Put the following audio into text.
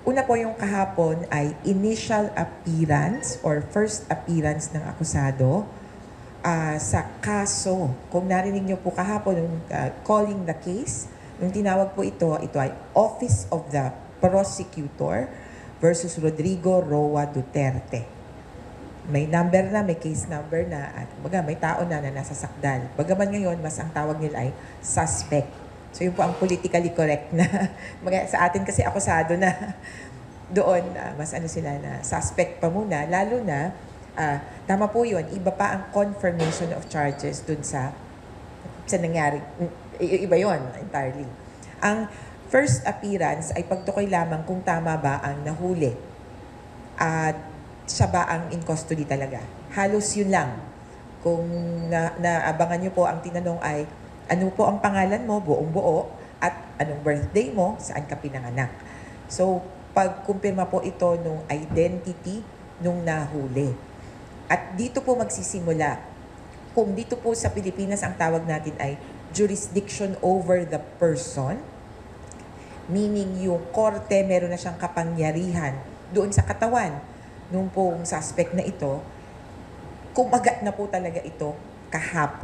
Una po yung kahapon ay initial appearance or first appearance ng akusado sa kaso. Kung narinig niyo po kahapon, calling the case, nung tinawag po ito ay Office of the Prosecutor versus Rodrigo Roa Duterte. May number na, may case number na, at may tao na nasa sakdal. Bagaman ngayon, mas ang tawag nila ay suspect. So yun po ang politically correct na, sa atin kasi akusado na doon, mas sila na suspect pa muna, lalo na, tama po yun, iba pa ang confirmation of charges dun sa nangyari. Iba yon entirely. Ang first appearance ay pagtukoy lamang kung tama ba ang nahuli at siya ba ang in custody talaga. Halos yun lang. Kung naabangan nyo po, ang tinanong ay, ano po ang pangalan mo, buong buo, at anong birthday mo, saan ka pinanganak. So, pagkumpirma po ito nung identity nung nahuli. At dito po magsisimula. Kung dito po sa Pilipinas ang tawag natin ay jurisdiction over the person, meaning yung korte meron na siyang kapangyarihan doon sa katawan nung pong suspect na ito, kumagat na po talaga ito kahapon.